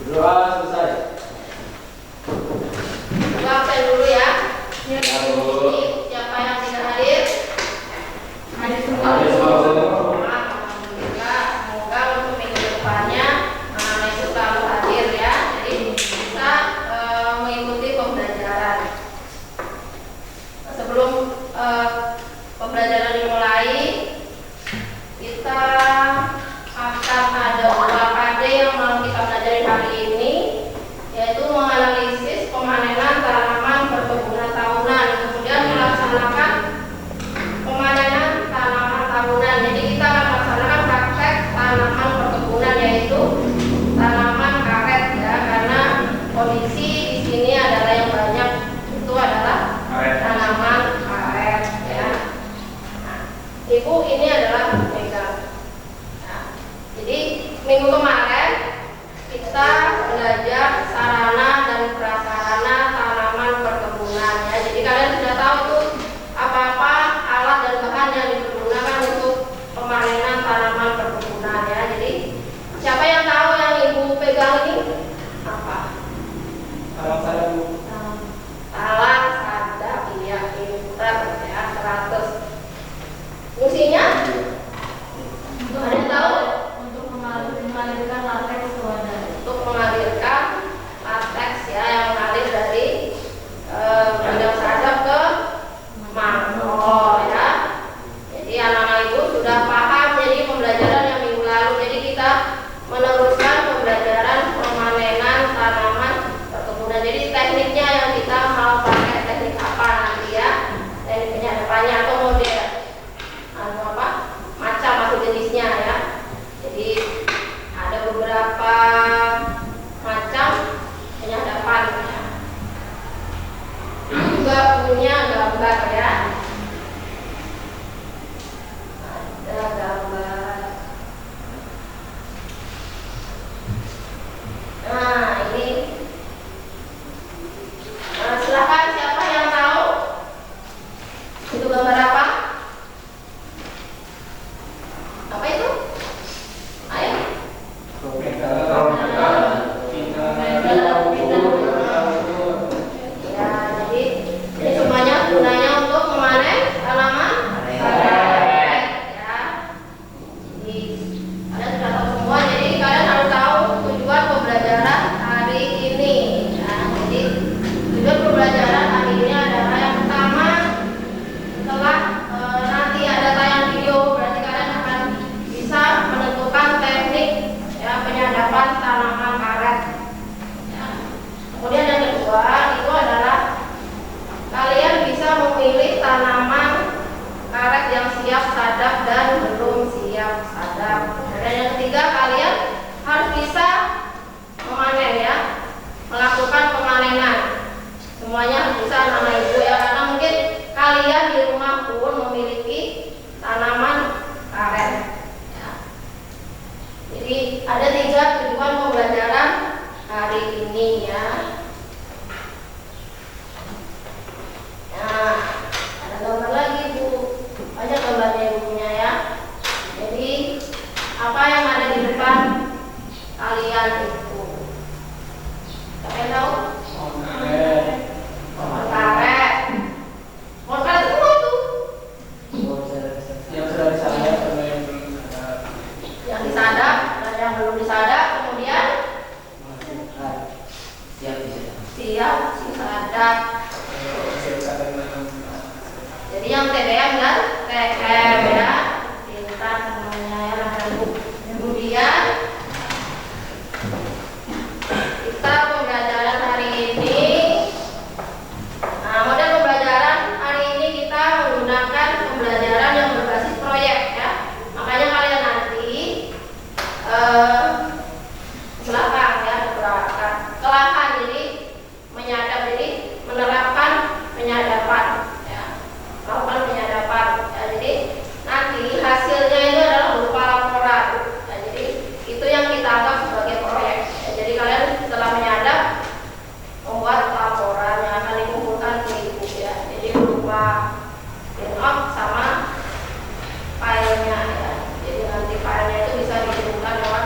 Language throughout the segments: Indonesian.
Berdoa selesai. Absen dulu ya. Ya, Bu. Ini siapa yang tidak hadir? Hadir Hadir semua. semua, Bu. Alhamdulillah, semoga untuk minggu depannya itu selalu hadir ya. Jadi bisa mengikuti pembelajaran. Sebelum pembelajaran dimulai, kita akan ada UKD yang mau kita pelajari hari ini, yaitu menganalisis pemanenan tanaman perkebunan tahunan, kemudian melaksanakan pemanenan tanaman tahunan. Jadi kita akan melaksanakan praktek tanaman perkebunan, yaitu tanaman karet ya, karena kondisi di sini adalah yang banyak itu adalah tanaman karet ya. Nah, Ibu ini adalah pegang. Nah, jadi minggu kemarin kita belajar sarana dan prasarana tanaman perkebunan ya. Jadi kalian sudah tahu tuh apa-apa alat dan bahan yang digunakan untuk pemanenan tanaman perkebunan ya. Jadi siapa yang tahu yang Ibu pegang ini apa? Salam saya, Bu. Alat sadap, iya, pinter ya, 100. Fungsinya? Ada yang tahu? Untuk mengalirkan lateks ke wadah. Untuk mengalirkan lateks ya, yang mengalir dari bagian sadap ke mangkok ya. Jadi anak-anak Ibu sudah paham jadi pembelajaran yang minggu lalu. Jadi kita meneruskan pembelajaran pemanenan tanaman perkebunan. Jadi tekniknya yang kita mau pakai teknik apa nanti ya? Teknik penyadapannya atau model apa? Macam atau jenisnya ya. Jadi ada beberapa macam penyadapan ya. Juga punya gambar ya. Ada gambar. Nah ini. Nah, silakan siapa yang tahu itu gambar apa? Apa itu? Ayo. Ya, jadi ini semuanya gunanya untuk memanen tanaman karet ya. Jadi kalian sudah tahu semua. Jadi kalian harus tahu tujuan pembelajaran hari ini ya. Jadi tujuan pembelajaran hari ini adalah yang pertama, setelah nanti ada tayang video, berarti kalian akan bisa menentukan teknik ya penyadapan tanaman karet ya. Kemudian yang kedua itu adalah kalian bisa memilih tanaman karet yang siap sadap dan belum siap sadap. Dan yang ketiga, kalian harus bisa memanen ya, melakukan pemanenan. Semuanya harus bisa anak-anak Ibu ya, karena mungkin kalian di rumah pun memiliki tanaman karet ya. Jadi ada 3 tujuan pembelajaran hari ini ya. Nah, ada gambar lagi Bu, banyak gambarnya Ibu punya ya. Jadi apa yang ada di depan kalian itu? Siapa yang tahu? Pohon karet. Pohon karet itu apa itu? Yang sudah disadap sama yang belum disadap. Yang disadap dan yang belum disadap, kemudian siap disadap. Jadi yang TBM dan TM ya, pintar semuanya ya anak Bu. Kemudian kita pembelajaran hari ini. Nah, model pembelajaran hari ini kita menggunakan pembelajaran yang berbasis proyek ya. Makanya kalian nanti silakan ya bergerak ke lahan, jadi menyadap, jadi menerapkan penyadapan ya, melakukan penyadapan ya. Jadi nanti hasilnya itu adalah berupa laporan ya. Jadi itu yang kita anggap sebagai proyek ya. Jadi kalian setelah menyadap membuat laporan yang akan dikumpulkan ke Ibu ya. Jadi berupa print sama filenya ya. Jadi nanti filenya itu bisa dikirimkan lewat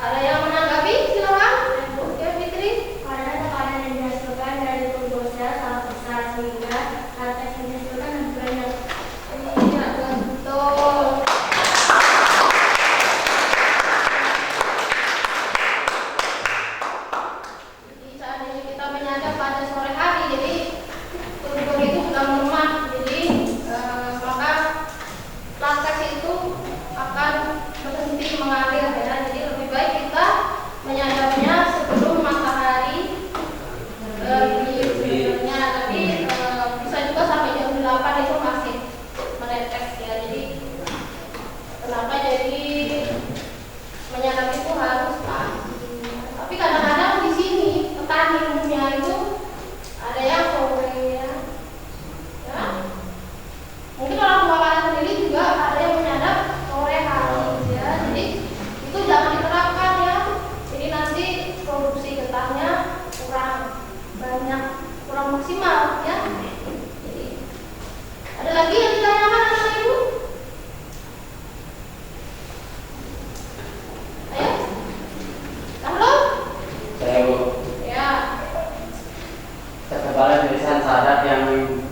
Ada yang menanggapi? Silakan. Oke, Fitri. Karena tekanan yang dihasilkan dari glukosa sangat besar sehingga latex yang dihasilkan lebih banyak. Iya, betul. Jadi seandainya kita menyadap pada sore hari, jadi tubuh itu sudah melemah, jadi maka latex itu akan berhenti mengalir ya. Jadi lebih baik kita menyadapnya sebelum matahari sebenarnya, tapi bisa juga sampai jam 8 itu masih menetes ya. Jadi kenapa jadi menyadap itu harus pagi. Tapi kadang-kadang di sini petani umumnya itu ada yang sore ya. Ya. Mungkin orang tua kalian sendiri juga ada yang menyadap sore hari ya. Jadi itu jangan diterapkan ya. Jadi nanti produksi getahnya kurang banyak, kurang maksimal ya. Jadi ada lagi yang ditanyakan sama Ibu? Ayo. Halo? Saya Bu, Ya. ketebalan tulisan syarat yang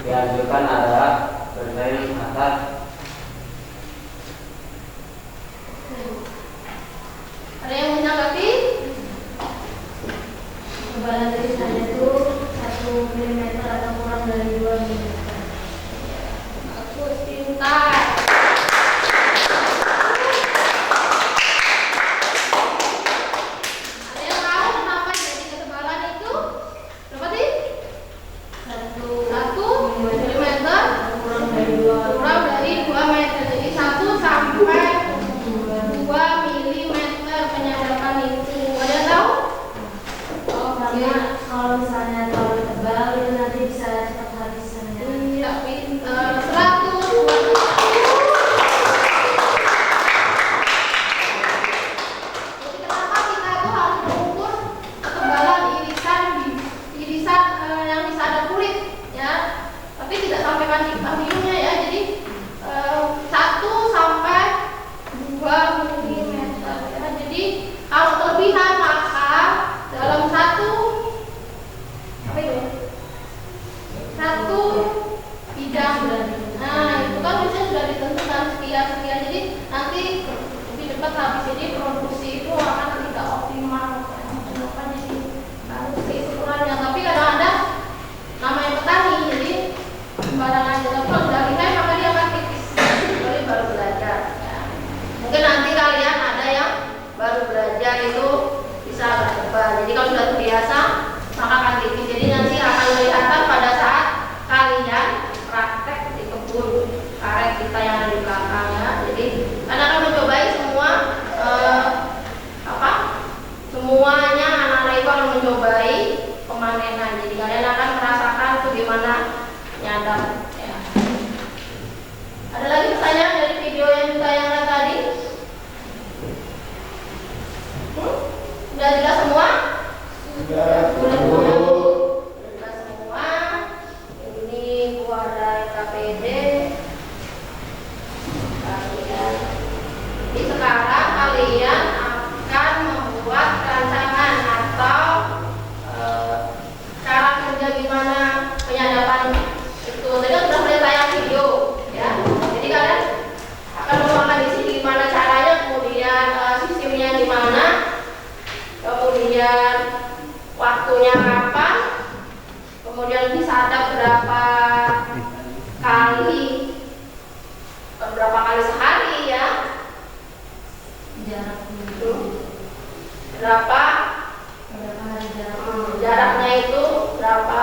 dianjurkan adalah bersaing atas Ada yang menanggapi? Ketebalan tulisannya itu 1 mm atau kurang dari 2 mm. Bagus, pintar. Ada yang tahu kenapa jadi ketebalan itu? Berapa sih? 1 milimeter Kurang dari 2 kurang dari 2 meter. Jadi 1 sampai 2 milimeter penyadapan itu. Ada yang tahu? Oh, Karena kalau misalnya terlalu tebal itu nanti bisa cepat habis sebenarnya. iya, pintar. 100. Jadi kenapa kita itu harus mengukur ketebalan irisan yang disadap kulit ya, tapi tidak sampai kandungnya ya. Jadi 1 sampai 2 milimeter ya. Jadi kalau kelebihan maka dalam satu bidang, nah itu kan biasanya sudah ditentukan sekian. Jadi nanti lebih cepat habis, jadi produksi itu akan tidak optimal. Kenapa jadi harus ukurannya? Tapi kadang-kadang namanya petani, jadi sembarangan aja. Tapi kalau sudah lihai maka dia akan tipis. Kecuali baru belajar. Ya. Mungkin nanti kalian ada yang baru belajar itu bisa agak tebal. Jadi kalau sudah terbiasa maka akan tipis. Jadi nanti akan kelihatan pada saat kalian praktek di kebun karet kita yang ada di belakang ya. Jadi kalian akan mencobai semuanya anak-anak itu akan mencobai pemanenan. Jadi kalian akan merasakan itu gimana nyadap ya. Ada lagi pertanyaan dari video yang ditayangkan tadi? Sudah jelas semua? Sudah. Sudah semua. Ini gua ada KPD. Jadi sekarang kalian akan membuat rancangan atau cara kerja gimana penyadapan itu. Tadi kan sudah mulai tayang video ya. Jadi kalian akan menggunakan di sini gimana caranya, kemudian sistemnya gimana, kemudian waktunya kapan, kemudian disadap berapa kali sehari ya, berapa jaraknya itu berapa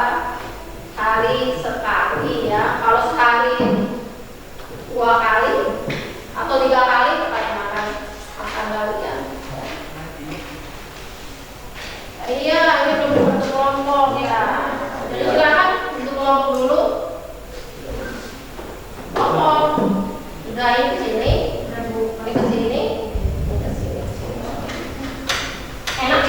hari sekali ya. Kalau sekali 2 kali atau 3 kali kalian makan kalian. Iya, ini belum bentuk kelompok ya. Jadi silakan bentuk kelompok dulu. Kelompok. Udah ini ke sini, ini ke sini, ini ke sini. Enak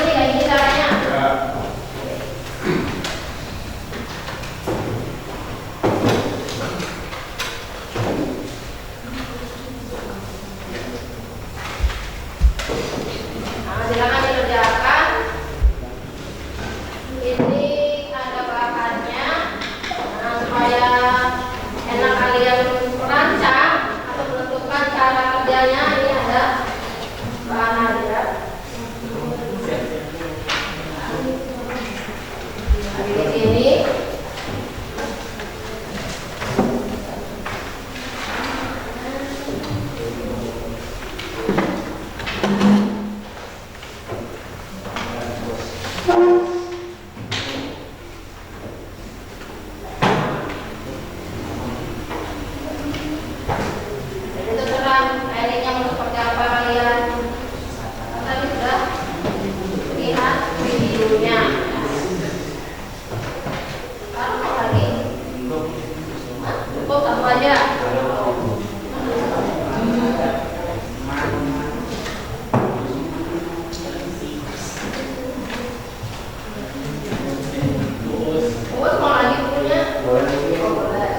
ada Mbak Nadia. Di sini jadi terserah tekniknya mau seperti apa kalian. Tadi sudah lihat videonya. Sekarang apa lagi? Hah? Cukup satu aja. Oh, mau lagi bukunya? Oh, boleh.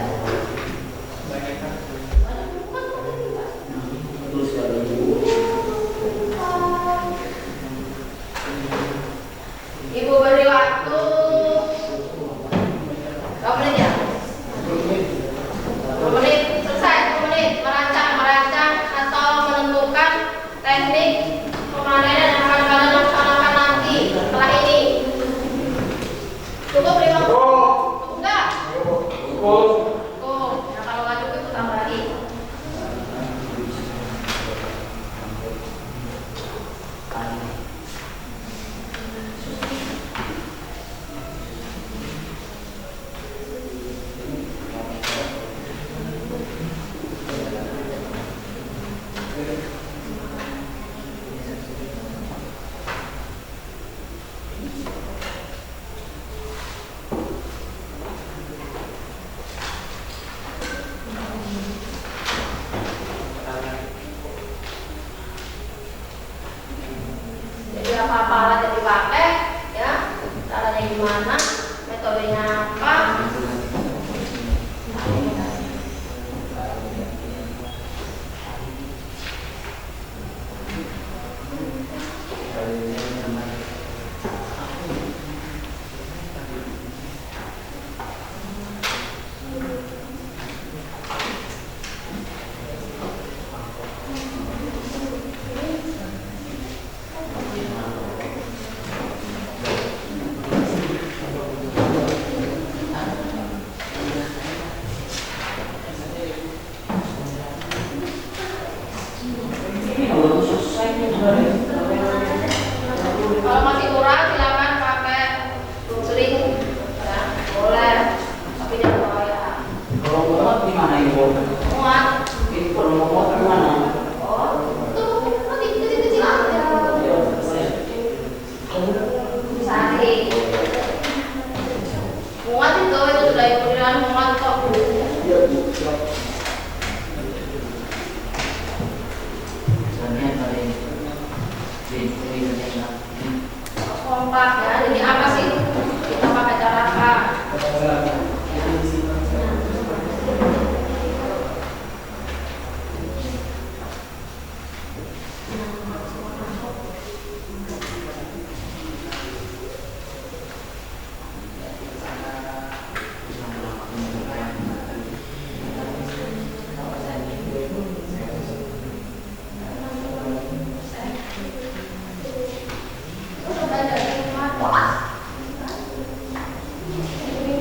Ibu beri waktu berapa menit ya? 2 menit, selesai 2 menit merancang atau menentukan teknik pemanenan yang akan kalian laksanakan nanti setelah ini. Cukup 5 menit? Cukup enggak? Cukup. Nah, kalau nggak cukup itu tambah lagi. Jadi apa-apa alat yang dipakai, ya, caranya gimana, metodenya apa. Kalau masih kurang silakan pakai sling, ya, boleh, tapi jangan bawa ya. Kalau muat gimana ibu? Muat. Ini kalau muat gimana? Oh, itu nanti kecil-kecil aja. Sari. Muat itu sudah ukuran muat kok. Kompak ya, jadi apa sih kita pakai cara apa? Sudah dari rumah. Ini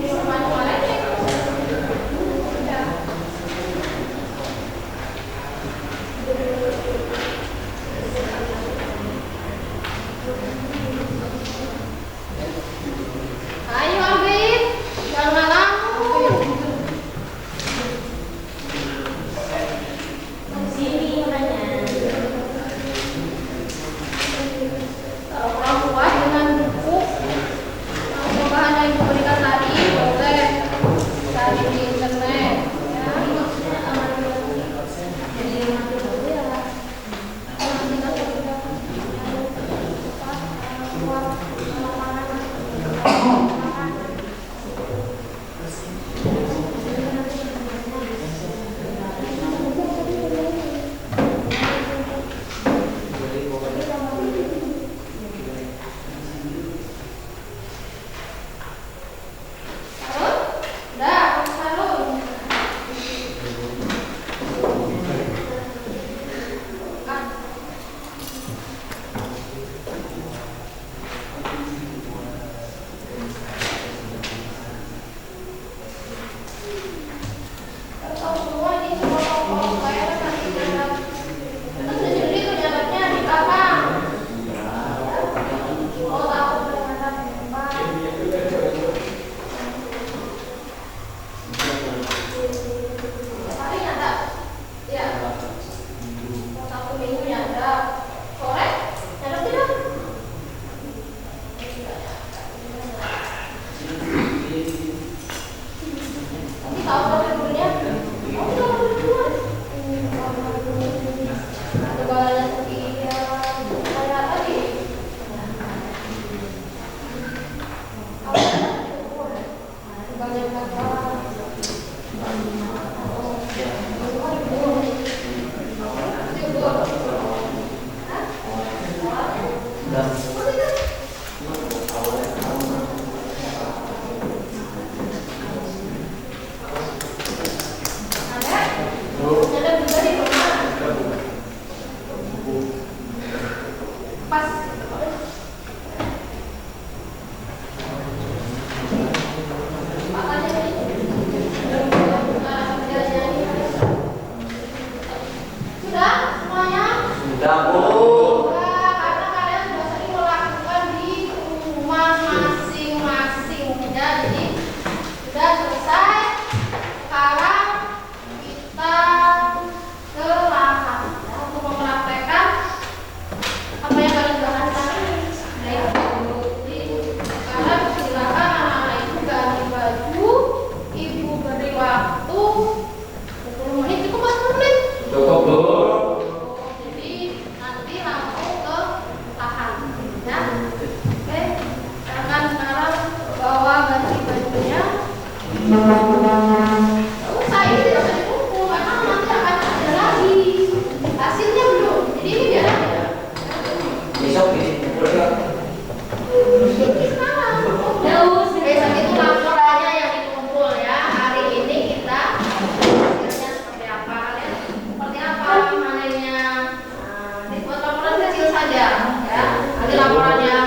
saja ya. Nanti laporannya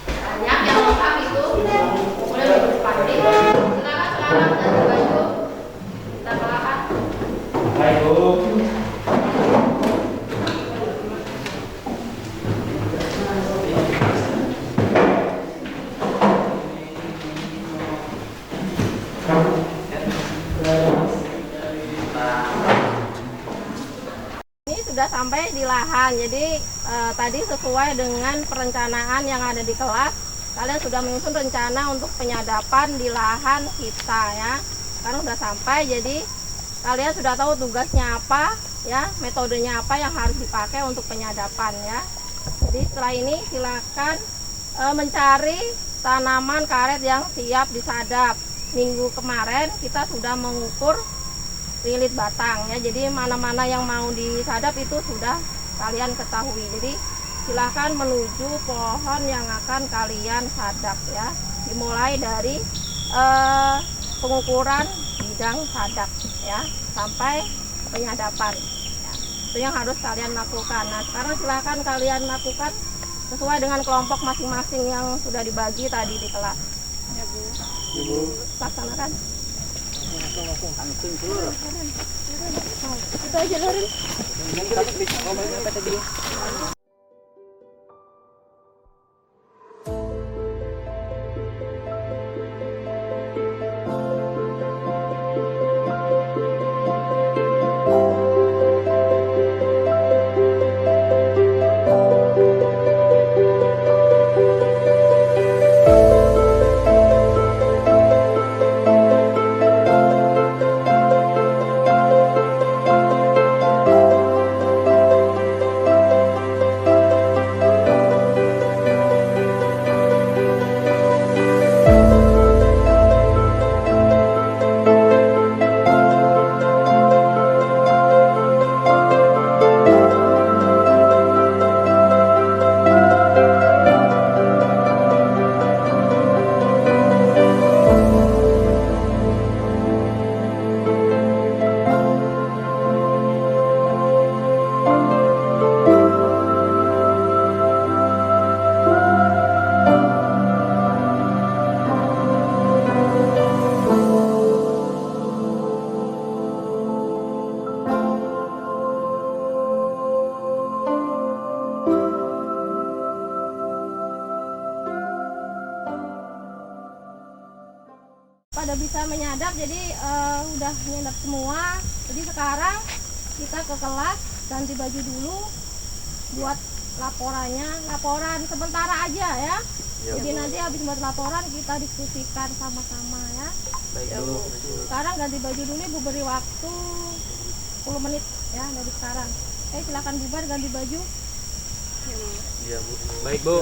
banyak yang lengkap itu boleh minggu depan. Jadi silakan sekarang ganti baju. Kita perlahan. Baik, Bu. Ini sudah sampai di lahan. Jadi tadi sesuai dengan perencanaan yang ada di kelas, kalian sudah menyusun rencana untuk penyadapan di lahan kita ya. Sekarang sudah sampai, jadi kalian sudah tahu tugasnya apa ya, metodenya apa yang harus dipakai untuk penyadapan ya. Jadi setelah ini silakan mencari tanaman karet yang siap disadap. Minggu kemarin kita sudah mengukur lilit batang ya, jadi mana-mana yang mau disadap itu sudah kalian ketahui. Jadi silahkan menuju pohon yang akan kalian sadap ya, dimulai dari pengukuran bidang sadap ya sampai penyadapan ya. Itu yang harus kalian lakukan. Nah sekarang silahkan kalian lakukan sesuai dengan kelompok masing-masing yang sudah dibagi tadi di kelas ya, Bu. Laksanakan. Itu aja Lorin. Pada bisa menyadap, jadi udah menyadap semua. Jadi sekarang kita ke kelas, ganti baju dulu, buat laporan sementara aja ya. Jadi nanti habis buat laporan kita diskusikan sama-sama ya. Baik, Bu. Sekarang ganti baju dulu, Ibu beri waktu 10 menit ya dari sekarang. Silakan bubar ganti baju. Iya, Bu. Baik, Bu.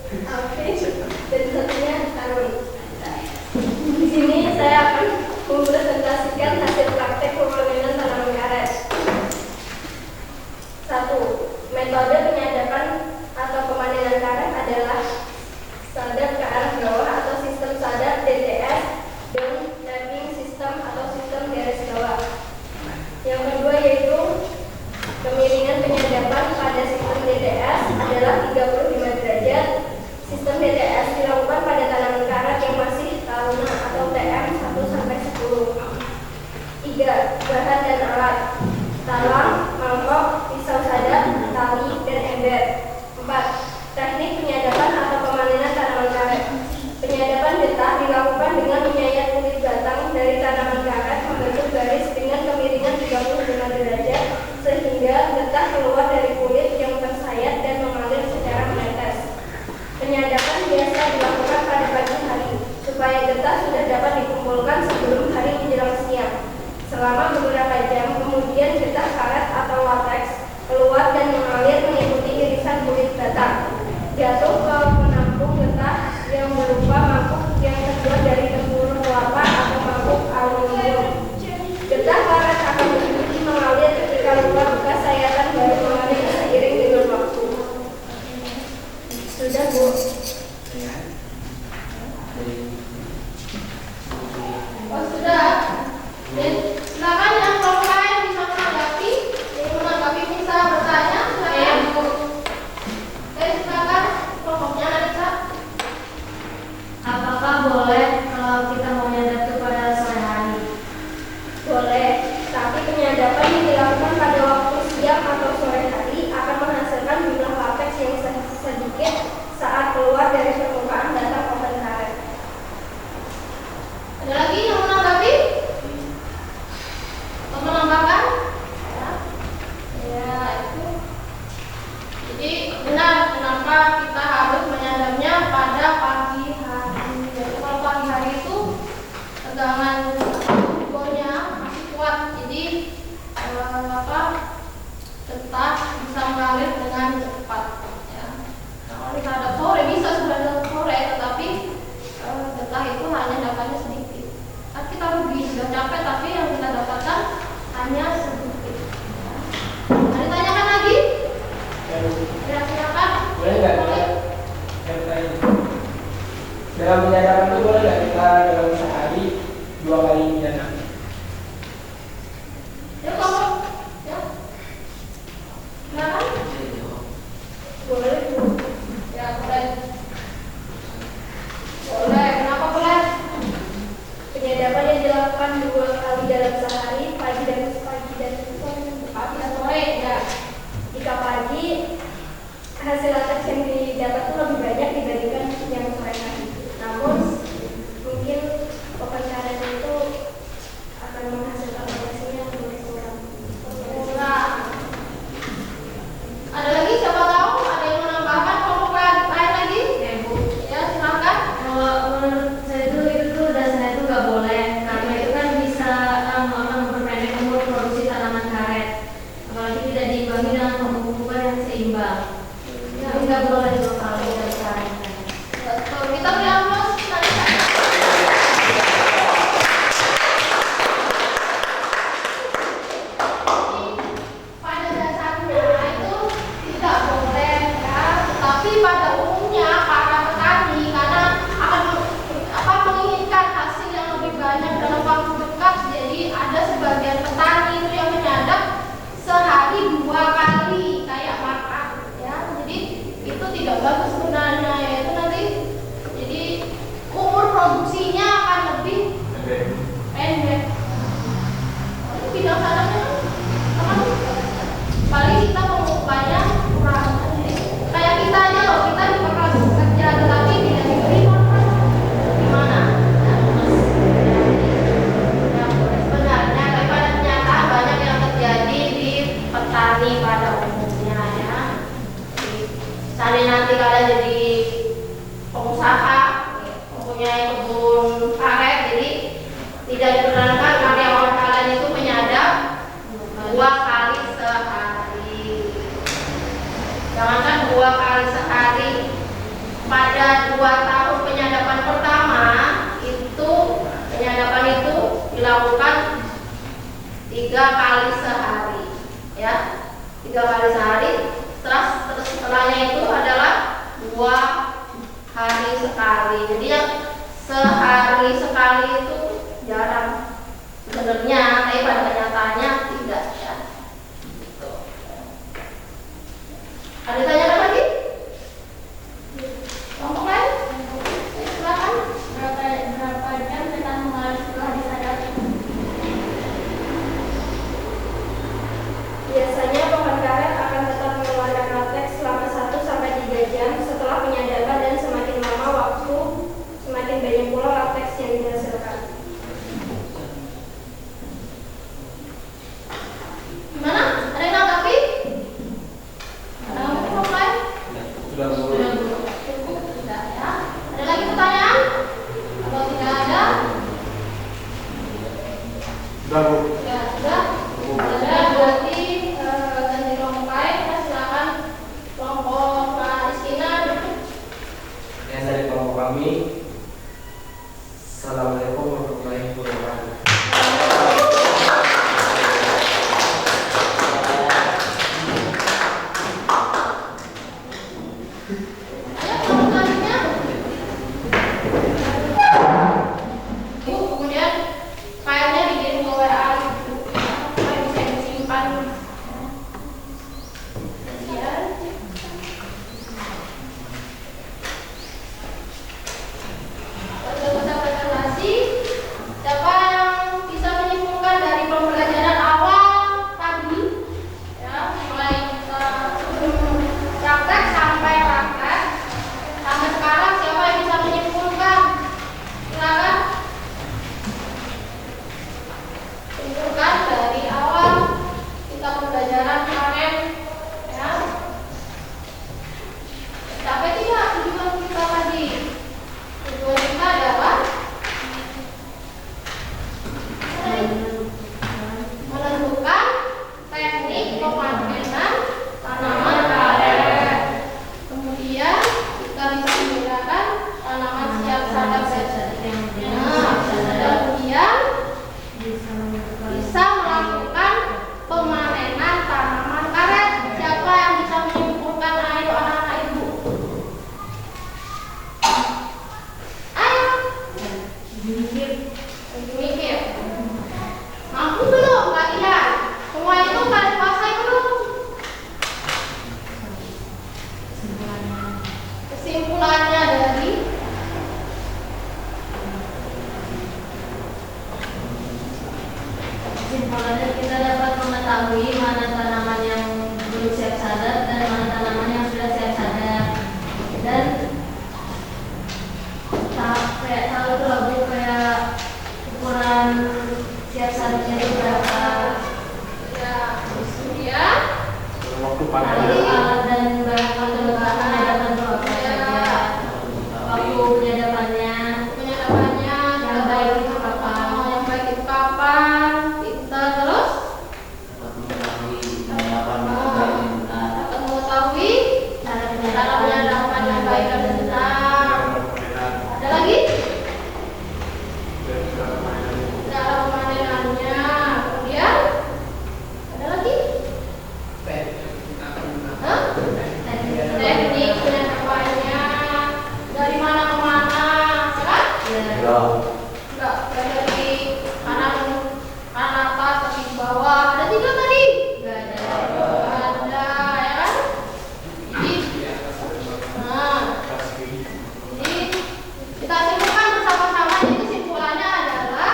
Alvin, dan satunya Tarun. Di sini saya akan mempresentasikan hasil praktek pemanenan tanaman karet. 1. Metode penyadapan atau pemanenan karet adalah sadap ke arah bawah atau sistem sadap DTS dan tapping sistem atau sistem garis bawah. Yang kedua yaitu kemiringan penyadapan pada sistem DTS adalah 35 derajat. Sistem DTS dilakukan pada tanaman karet yang masih taruna atau TM 1-10. 3. Bahan dan alat: talang, mangkok, pisau sadap, tali, dan ember. 4. Teknik penyadapan atau pemanenan tanaman karet. Penyadapan getah dilakukan dengan menyayat kulit batang dari tanaman karet membentuk garis dengan kemiringan 35 derajat sehingga getah keluar dari kulit yang tersayat dan mengalir secara menetes. Penyadapan biasa dilakukan pada pagi hari supaya getah sudah dapat dikumpulkan sebelum hari menjelang siang. Selama beberapa jam kemudian getah karet atau lateks keluar dan mengalir mengikuti irisan kulit batang, jatuh ke penampung getah yang berupa mangkuk yang terbuat dari tempurung kelapa atau mangkuk aluminium. Getah karet akan berhenti mengalir ketika luka bekas sayatan baru mengalir seiring dengan waktu. Sudah, Bu? Oh, sudah. Dan silakan yang lain bisa menanggapi. Yang menanggapi bisa bertanya. Silakan. Silakan. Kelompoknya Anissa. Apakah boleh kalau kita mau nyadap itu pada sore hari? Boleh, tapi penyadapan yang dilakukan pada waktu siang atau sore hari akan menghasilkan jumlah lateks yang sedikit saat keluar dari permukaan batang pohon karet. Ada lagi yang menanggapi? Atau menambahkan? Ya, itu. Jadi benar kenapa kita harus menyadapnya pada pagi hari. Jadi kalau pagi hari itu tegangan tubuhnya masih kuat, jadi getah bisa mengalir dengan cepat. Ya. Nah, kalau kita hadap sore bisa sebenarnya sore, tetapi getah itu hanya dapatnya sedikit. Kan kita rugi, sudah capek, tapi yang kita dapatkan hanya sedikit. Ya. Ada tanyakan lagi? Ya, silakan. Boleh nggak kita bertanya? Dalam penyadapan itu boleh nggak kita dalam sehari 2 kali menyadap? Ya, kalau ya. Silakan. Boleh, Bu. Ya, boleh. Boleh, kenapa boleh? Penyadapan yang dilakukan 2 kali dalam sehari, pagi dan sore. Ya. Jika pagi, hasil lateks yang didapat itu lebih banyak dibandingkan yang sore hari. Namun, mungkin pencarian itu 2 tahun penyadapan pertama itu dilakukan 3 kali sehari, ya, 3 kali sehari. Setelahnya itu adalah 2 hari sekali. Jadi yang sehari sekali itu jarang sebenarnya, tapi pada kenyataannya tidak, ya. Gitu. Ada tanya lagi? Kelompok lain? Silakan. Berapa jam kita mengalir setelah disadap? Biasanya pohon karet akan tetap mengeluarkan lateks selama 1-3 jam setelah penyadapan, dan semakin lama waktu semakin banyak pula lateks yang dihasilkan. Gimana? Ada yang nanggapi? Ada yang kelompok lain? Sudah Bu. Sudah Bu. Cukup sudah, ya. Ada lagi pertanyaan? Kalau tidak ada, Sudah Bu. ya sudah. Sudah, berarti ganti kelompok lain. Ya, silakan kelompok Mbak Rizkina duduk. Yang dari kelompok kami. Assalamualaikum warahmatullahi wabarakatuh. Ayo kelompok selanjutnya. Bu, kemudian filenya dikirim ke WA gitu, supaya bisa disimpan. Kemudian peserta presentasi, siapa yang bisa menyimpulkan dari pembelajaran awal tadi, ya, mulai kita sebelum praktek sampai praktek sampai sekarang, siapa yang bisa menyimpulkan? Silakan simpulkan dari awal kita pembelajaran kemarin, ya. Sampai tidak tujuan kita tadi. Tujuan kita adalah menentukan teknik pemanenan tanaman karet. Kemudian kita bisa membedakan tanaman siap sadap dan kemudian bisa melakukan pemanenan tanaman karet. Siapa yang bisa menyimpulkan? Ayo anak-anak ibu. Ayo. Mikir. Mampu belum kalian? Semua itu kalian kuasai belum? Kesimpulannya dari kesimpulannya kita dapat mengetahui mana tanaman yang belum siap sadap dan mana tanaman yang sudah siap sadap, dan kayak tahu tuh lagu kayak ukuran siap sadapnya itu berapa, ya, kemudian Waktu lalu panen. alat dan bahan penyadapan itu apa ya, saja, waktu penyadapannya, penyadapannya yang baik itu kapan. yang baik itu kapan? Pinter. Terus dapat mengetahui tanggapan baik dan benar. dapat mengetahui cara cara penyadapan yang baik dan benar. Ada lagi? Cara pemanenannya. Kemudian ada lagi? Hah? Teknik penyadapannya. Dari mana ke mana? Kan? Ya. Enggak dari kanan atas tapi ke bawah. Ada 3 tadi? Enggak ada. Ada, ya kan? Jadi, nah, jadi kita simpulkan bersama-sama. Jadi kesimpulannya adalah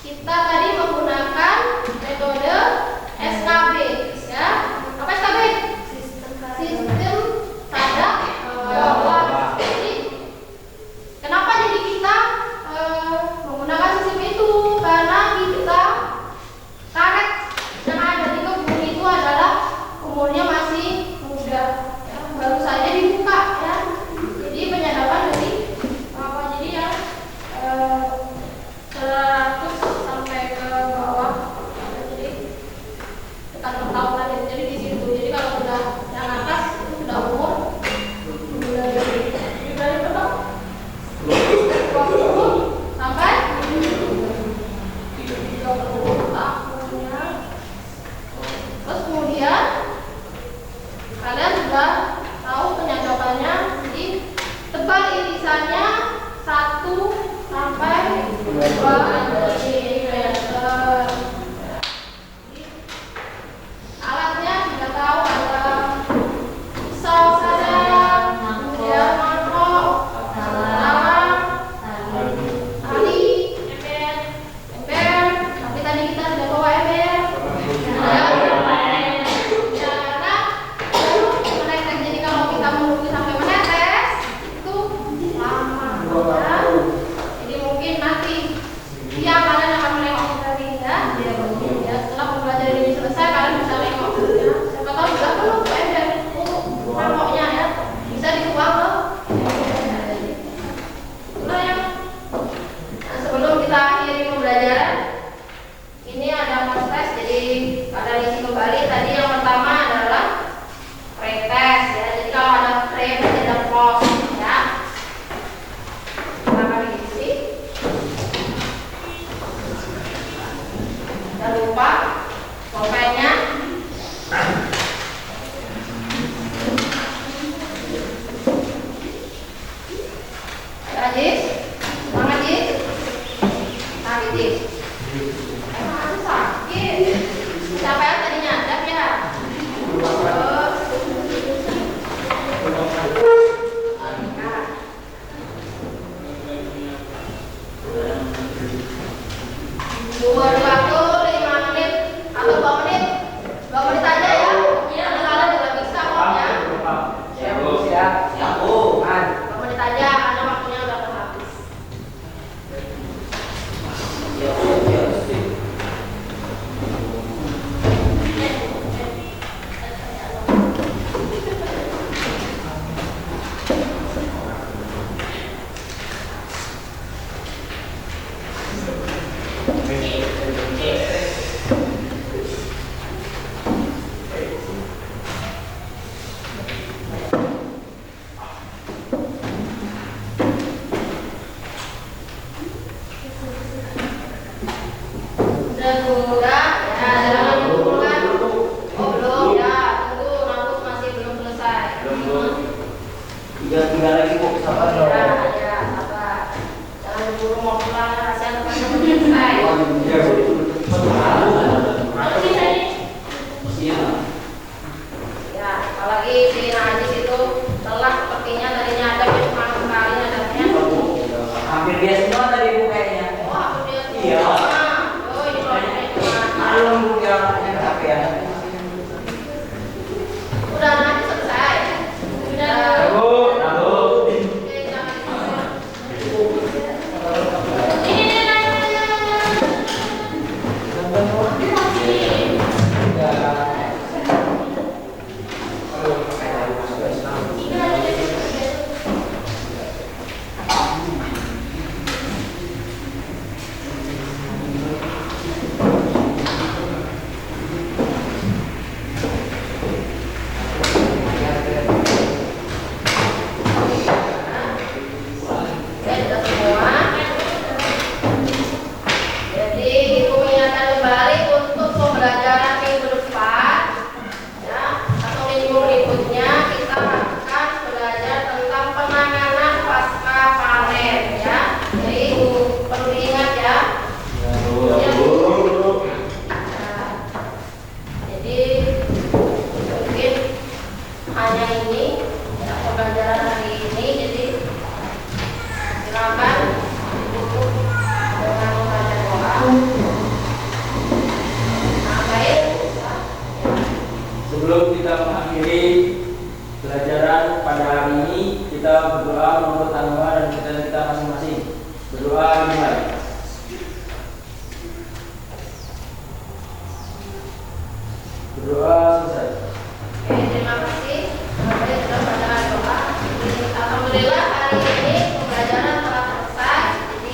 kita tadi menggunakan metode SKB, ya. Apa SKB? Sistem sadap bawah. Jadi kenapa jadi kita Alatnya sudah tahu ada pisau saja, kemudian mangkok, talam, tali, ember. Tapi tadi kita sudah bawa ember. Karena baru menetes. Jadi kalau kita menunggu sampai menetes itu lama. Ya. Jadi mungkin nanti siang kalian akan menengok tadi ya. Ya, setelah pembelajaran ini selesai kalian bisa nengok ya. Siapa tahu sudah penuh tuh ember mangkoknya ya. Bisa dibuang loh. Itulah yang sebelum kita akhiri pembelajaran ini ada post test. Jadi kalian isi kembali. Tadi yang pertama adalah pretest ya. Jadi kalau ada pre berarti ada post ya. Silakan diisi. Jangan lupa pulpennya. Ayo Jis, semangat Jis. Sakit Jis. Emang aku sakit. Siapa yang tadi nyadap ya? Buat waktu 5 menit atau 2 menit. 2 menit aja ya. Karena kalian udah bisa kok ya. Siap. 2 menit aja karena waktunya udah mau habis. Udah tunggu ya, jangan dikumpulkan. Oh belum ya, tunggu Nafus masih belum selesai. Tiga lagi kok sabar dong. Ya, sabar. Jangan buru mau pulang, kasihan teman-teman belum selesai. Ya, apalagi si Najis itu telah sepertinya tadinya ada cuma sekali adanya. Hampir dia semua tadi Bu kayaknya. Oh, aku dia tuh. Iya. Oh, ini soalnya cuma. Malam Bu yang capek ya. Udah nanti selesai. Udah. Oke, jangan. Ini sudah semua. Jadi itu mengingatkan kembali untuk pembelajaran minggu depan ya, atau minggu berikutnya kita akan belajar tentang penanganan pasca panen ya. Jadi perlu diingat ya. Ya, Bu. Nah, jadi mungkin hanya ini ya, pembelajaran hari ini. Jadi silakan cukup dengan membaca doa. Nah, baik. Sebelum kita mengakhiri pelajaran pada hari ini, kita berdoa menurut agama dan kita masing-masing. Berdoa dimulai. Berdoa selesai. Oke, terima kasih. Baik, sudah bacaan doa. Alhamdulillah hari ini pembelajaran telah selesai. Jadi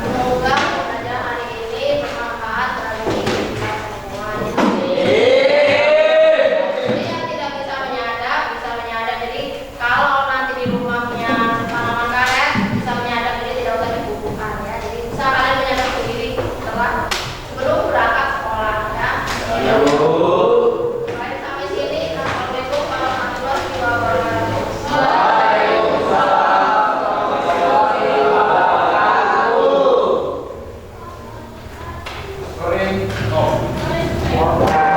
semoga pembelajaran hari ini bermanfaat bagi kita semua. Jadi yang tidak bisa menyadap, bisa menyadap. Jadi kalau nanti di rumahnya tanaman karet bisa menyadap, jadi tidak usah dibukukan ya. Jadi bisa kalian menyadap sendiri setelah sebelum berangkat sekolah ya. Baik, sampai sini. Assalamualaikum warahmatullahi wabarakatuh. Recording off.